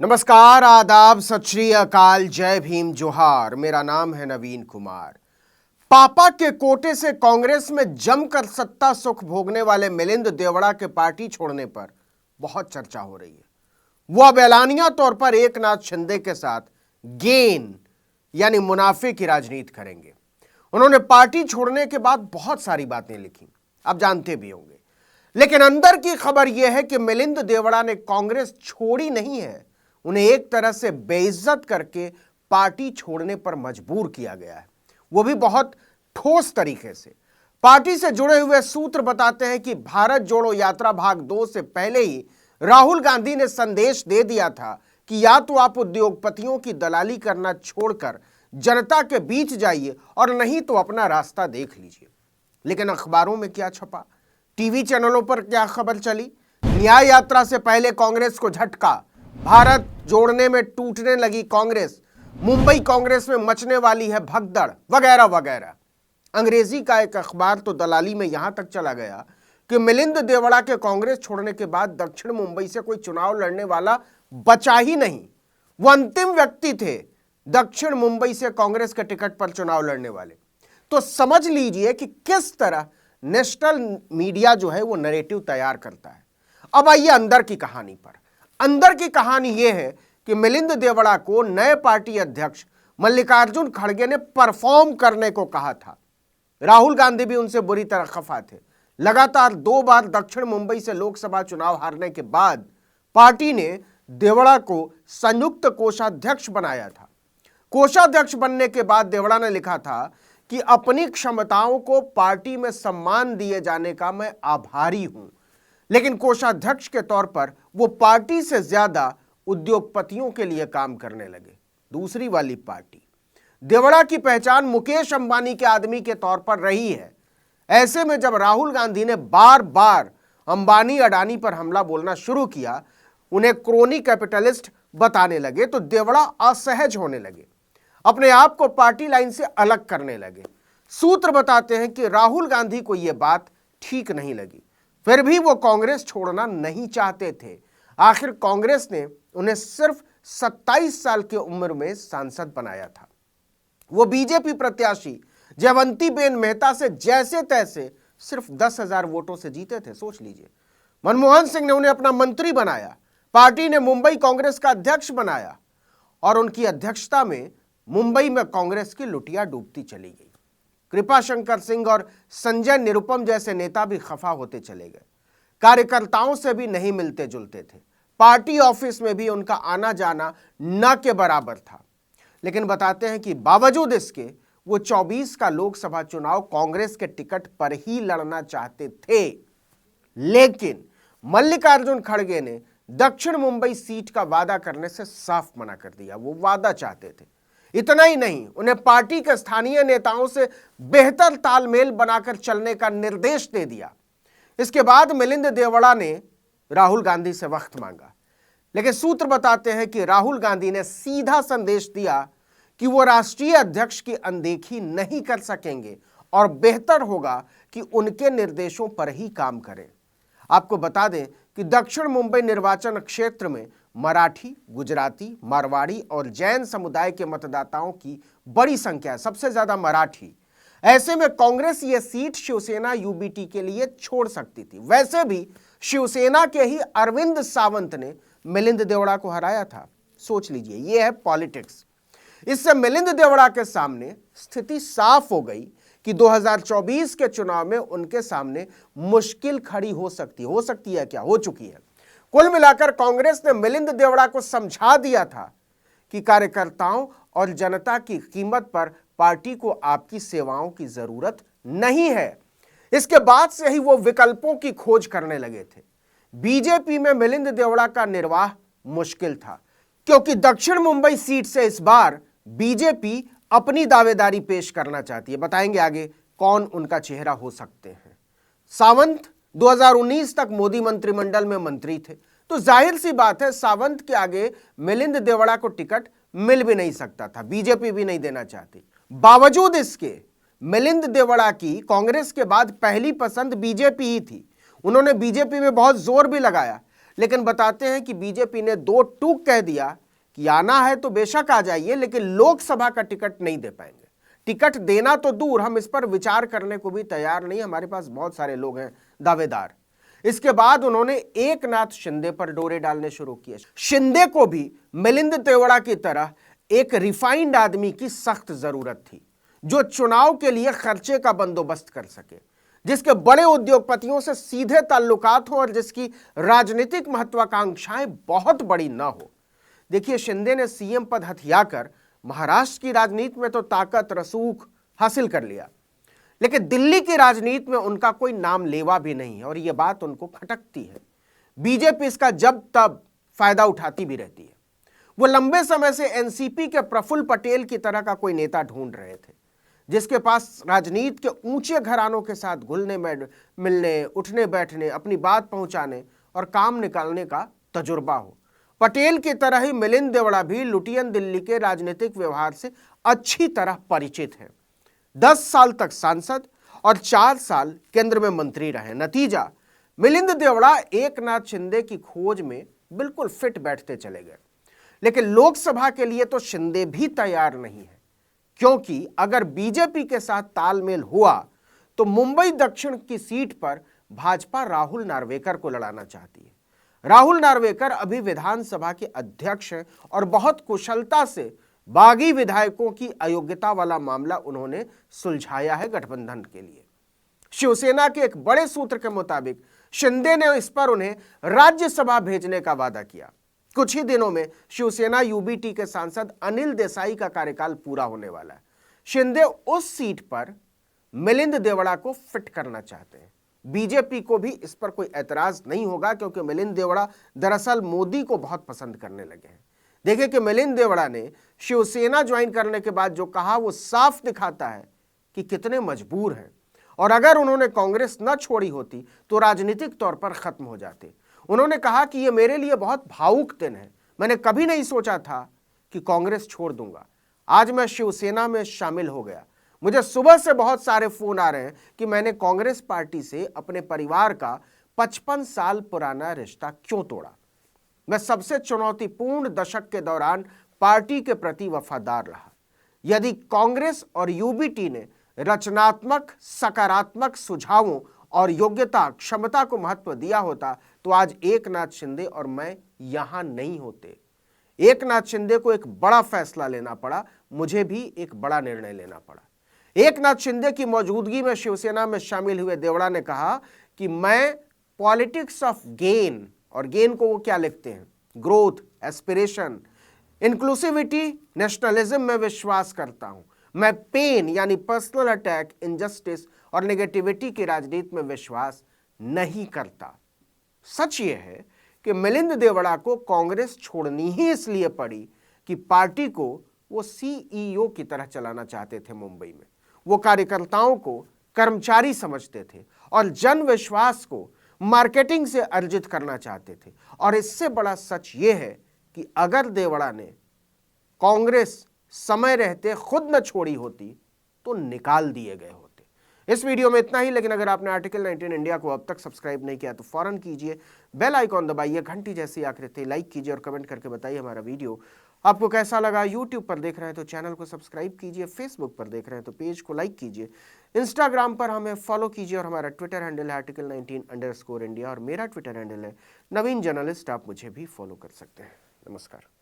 नमस्कार, आदाब, सत श्री अकाल, जय भीम, जोहार। मेरा नाम है नवीन कुमार। पापा के कोटे से कांग्रेस में जमकर सत्ता सुख भोगने वाले मिलिंद देवड़ा के पार्टी छोड़ने पर बहुत चर्चा हो रही है। वो अब ऐलानिया तौर पर एकनाथ शिंदे के साथ गेन यानी मुनाफे की राजनीति करेंगे। उन्होंने पार्टी छोड़ने के बाद बहुत सारी बातें लिखी, आप जानते भी होंगे। लेकिन अंदर की खबर यह है कि मिलिंद देवड़ा ने कांग्रेस छोड़ी नहीं है, उन्हें एक तरह से बेइज्जत करके पार्टी छोड़ने पर मजबूर किया गया है, वो भी बहुत ठोस तरीके से। पार्टी से जुड़े हुए सूत्र बताते हैं कि भारत जोड़ो यात्रा भाग 2 से पहले ही राहुल गांधी ने संदेश दे दिया था कि या तो आप उद्योगपतियों की दलाली करना छोड़कर जनता के बीच जाइए और नहीं तो अपना रास्ता देख लीजिए। लेकिन अखबारों में क्या छपा, टीवी चैनलों पर क्या खबर चली? न्याय यात्रा से पहले कांग्रेस को झटका, भारत जोड़ने में टूटने लगी कांग्रेस, मुंबई कांग्रेस में मचने वाली है भगदड़, वगैरह वगैरह। अंग्रेजी का एक अखबार तो दलाली में यहां तक चला गया कि मिलिंद देवड़ा के कांग्रेस छोड़ने के बाद दक्षिण मुंबई से कोई चुनाव लड़ने वाला बचा ही नहीं। वो अंतिम व्यक्ति थे दक्षिण मुंबई से कांग्रेस के टिकट पर चुनाव लड़ने वाले। तो समझ लीजिए कि किस तरह नेशनल मीडिया जो है वो नैरेटिव तैयार करता है। अब आइए अंदर की कहानी पर। अंदर की कहानी यह है कि मिलिंद देवड़ा को नए पार्टी अध्यक्ष मल्लिकार्जुन खड़गे ने परफॉर्म करने को कहा था। राहुल गांधी भी उनसे बुरी तरह खफा थे। लगातार 2 बार दक्षिण मुंबई से लोकसभा चुनाव हारने के बाद पार्टी ने देवड़ा को संयुक्त कोषाध्यक्ष बनाया था। कोषाध्यक्ष बनने के बाद देवड़ा ने लिखा था कि अपनी क्षमताओं को पार्टी में सम्मान दिए जाने का मैं आभारी हूं, लेकिन कोषाध्यक्ष के तौर पर वो पार्टी से ज्यादा उद्योगपतियों के लिए काम करने लगे। दूसरी वाली पार्टी, देवड़ा की पहचान मुकेश अंबानी के आदमी के तौर पर रही है। ऐसे में जब राहुल गांधी ने बार बार अंबानी अडानी पर हमला बोलना शुरू किया, उन्हें क्रोनी कैपिटलिस्ट बताने लगे, तो देवड़ा असहज होने लगे, अपने आप को पार्टी लाइन से अलग करने लगे। सूत्र बताते हैं कि राहुल गांधी को यह बात ठीक नहीं लगी, फिर भी वो कांग्रेस छोड़ना नहीं चाहते थे। आखिर कांग्रेस ने उन्हें सिर्फ 27 साल की उम्र में सांसद बनाया था। वो बीजेपी प्रत्याशी जयवंतीबेन मेहता से जैसे तैसे सिर्फ 10,000 वोटों से जीते थे, सोच लीजिए। मनमोहन सिंह ने उन्हें अपना मंत्री बनाया, पार्टी ने मुंबई कांग्रेस का अध्यक्ष बनाया और उनकी अध्यक्षता में मुंबई में कांग्रेस की लुटिया डूबती चली गई। कृपाशंकर सिंह और संजय निरुपम जैसे नेता भी खफा होते चले गए, कार्यकर्ताओं से भी नहीं मिलते जुलते थे, पार्टी ऑफिस में भी उनका आना जाना न के बराबर था। लेकिन बताते हैं कि बावजूद इसके वो 24 का लोकसभा चुनाव कांग्रेस के टिकट पर ही लड़ना चाहते थे। लेकिन मल्लिकार्जुन खड़गे ने दक्षिण मुंबई सीट का वादा करने से साफ मना कर दिया। वो वादा चाहते थे। इतना ही नहीं, उन्हें पार्टी के स्थानीय नेताओं से बेहतर तालमेल बनाकर चलने का निर्देश दे दिया। इसके बाद मिलिंद देवड़ा ने राहुल गांधी से वक्त मांगा, लेकिन सूत्र बताते हैं कि राहुल गांधी ने सीधा संदेश दिया कि वो राष्ट्रीय अध्यक्ष की अनदेखी नहीं कर सकेंगे और बेहतर होगा कि उनके निर्देशों पर ही काम करें। आपको बता दें कि दक्षिण मुंबई निर्वाचन क्षेत्र में मराठी, गुजराती, मारवाड़ी और जैन समुदाय के मतदाताओं की बड़ी संख्या है, सबसे ज्यादा मराठी। ऐसे में कांग्रेस ये सीट शिवसेना यूबीटी के लिए छोड़ सकती थी। वैसे भी शिवसेना के ही अरविंद सावंत ने मिलिंद देवड़ा को हराया था। सोच लीजिए, ये है पॉलिटिक्स। इससे मिलिंद देवड़ा के सामने स्थिति साफ हो गई कि 2024 के चुनाव में उनके सामने मुश्किल खड़ी हो सकती है क्या, हो चुकी है। कुल मिलाकर कांग्रेस ने मिलिंद देवड़ा को समझा दिया था कि कार्यकर्ताओं और जनता की कीमत पर पार्टी को आपकी सेवाओं की जरूरत नहीं है। इसके बाद से ही वो विकल्पों की खोज करने लगे थे। बीजेपी में मिलिंद देवड़ा का निर्वाह मुश्किल था, क्योंकि दक्षिण मुंबई सीट से इस बार बीजेपी अपनी दावेदारी पेश करना चाहती है। बताएंगे आगे कौन उनका चेहरा हो सकते हैं। सावंत 2019 तक मोदी मंत्रिमंडल में मंत्री थे, तो जाहिर सी बात है सावंत के आगे मिलिंद देवड़ा को टिकट मिल भी नहीं सकता था, बीजेपी भी नहीं देना चाहती। बावजूद इसके मिलिंद देवड़ा की कांग्रेस के बाद पहली पसंद बीजेपी ही थी। उन्होंने बीजेपी में बहुत जोर भी लगाया, लेकिन बताते हैं कि बीजेपी ने दो टूक कह दिया कि आना है तो बेशक आ जाइए, लेकिन लोकसभा का टिकट नहीं दे पाएंगे। टिकट देना तो दूर, हम इस पर विचार करने को भी तैयार नहीं, हमारे पास बहुत सारे लोग हैं दावेदार। इसके बाद उन्होंने एकनाथ शिंदे पर डोरे डालने शुरू किए। शिंदे को भी मिलिंद देवड़ा की तरह एक रिफाइंड आदमी की सख्त जरूरत थी, जो चुनाव के लिए खर्चे का बंदोबस्त कर सके, जिसके बड़े उद्योगपतियों से सीधे ताल्लुकात हो और जिसकी राजनीतिक महत्वाकांक्षाएं बहुत बड़ी ना हो। देखिए, शिंदे ने सीएम पद हथियाकर महाराष्ट्र की राजनीति में तो ताकत रसूख हासिल कर लिया, लेकिन दिल्ली की राजनीति में उनका कोई नाम लेवा भी नहीं है और यह बात उनको खटकती है। बीजेपी इसका जब तब फायदा उठाती भी रहती है। वो लंबे समय से एनसीपी के प्रफुल्ल पटेल की तरह का कोई नेता ढूंढ रहे थे, जिसके पास राजनीति के ऊंचे घरानों के साथ घुलने मिलने, उठने बैठने, अपनी बात पहुंचाने और काम निकालने का तजुर्बा हो। पटेल की तरह ही मिलिंद देवड़ा भी लुटियन दिल्ली के राजनीतिक व्यवहार से अच्छी तरह परिचित हैं। 10 साल तक सांसद और 4 साल केंद्र में मंत्री रहे। नतीजा, मिलिंद देवड़ा एकनाथ शिंदे की खोज में बिल्कुल फिट बैठते चले गए। लेकिन लोकसभा के लिए तो शिंदे भी तैयार नहीं है, क्योंकि अगर बीजेपी के साथ तालमेल हुआ तो मुंबई दक्षिण की सीट पर भाजपा राहुल नार्वेकर को लड़ाना चाहती है। राहुल नार्वेकर अभी विधानसभा के अध्यक्ष हैं और बहुत कुशलता से बागी विधायकों की अयोग्यता वाला मामला उन्होंने सुलझाया है गठबंधन के लिए। शिवसेना के एक बड़े सूत्र के मुताबिक शिंदे ने इस पर उन्हें राज्यसभा भेजने का वादा किया। कुछ ही दिनों में शिवसेना यूबीटी के सांसद अनिल देसाई का कार्यकाल पूरा होने वाला है। शिंदे उस सीट पर मिलिंद देवड़ा को फिट करना चाहते हैं। बीजेपी को भी इस पर कोई ऐतराज नहीं होगा, क्योंकि मिलिंद देवड़ा दरअसल मोदी को बहुत पसंद करने लगे हैं। देखिए कि मिलिंद देवड़ा ने शिवसेना ज्वाइन करने के बाद जो कहा वो साफ दिखाता है कि कितने मजबूर हैं, और अगर उन्होंने कांग्रेस न छोड़ी होती तो राजनीतिक तौर पर खत्म हो जाते। उन्होंने कहा कि यह मेरे लिए बहुत भावुक दिन है, मैंने कभी नहीं सोचा था कि कांग्रेस छोड़ दूंगा, आज मैं शिवसेना में शामिल हो गया। मुझे सुबह से बहुत सारे फोन आ रहे हैं कि मैंने कांग्रेस पार्टी से अपने परिवार का 55 साल पुराना रिश्ता क्यों तोड़ा। मैं सबसे चुनौतीपूर्ण दशक के दौरान पार्टी के प्रति वफादार रहा। यदि कांग्रेस और यूबीटी ने रचनात्मक, सकारात्मक सुझावों और योग्यता, क्षमता को महत्व दिया होता तो आज एकनाथ शिंदे और मैं यहां नहीं होते। एकनाथ शिंदे को एक बड़ा फैसला लेना पड़ा, मुझे भी एक बड़ा निर्णय लेना पड़ा। एकनाथ शिंदे की मौजूदगी में शिवसेना में शामिल हुए देवड़ा ने कहा कि मैं पॉलिटिक्स ऑफ गेन, और गेन को वो क्या लिखते हैं, ग्रोथ, एस्पिरेशन, इंक्लूसिविटी, नेशनलिज्म में विश्वास करता हूं। मैं पेन यानी पर्सनल अटैक, इनजस्टिस और नेगेटिविटी की राजनीति में विश्वास नहीं करता। सच ये है कि मिलिंद देवड़ा को कांग्रेस छोड़नी ही इसलिए पड़ी कि पार्टी को वो सीईओ की तरह चलाना चाहते थे मुंबई में। वो कार्यकर्ताओं को कर्मचारी समझते थे और जन विश्वास को मार्केटिंग से अर्जित करना चाहते थे। और इससे बड़ा सच ये है कि अगर देवड़ा ने कांग्रेस समय रहते खुद न छोड़ी होती तो निकाल दिए गए होते। इस वीडियो में इतना ही, लेकिन अगर आपने आर्टिकल 19 इंडिया को अब तक सब्सक्राइब नहीं किया तो फौरन कीजिए, बेल आइकॉन दबाइए, घंटी जैसी आकृति लाइक कीजिए और कमेंट करके बताइए हमारा वीडियो आपको कैसा लगा। यूट्यूब पर देख रहे हैं तो चैनल को सब्सक्राइब कीजिए, फेसबुक पर देख रहे हैं तो पेज को लाइक कीजिए, इंस्टाग्राम पर हमें फॉलो कीजिए और हमारा ट्विटर हैंडल है आर्टिकल 19_इंडिया और मेरा ट्विटर हैंडल है नवीन जर्नलिस्ट। आप मुझे भी फॉलो कर सकते हैं। नमस्कार।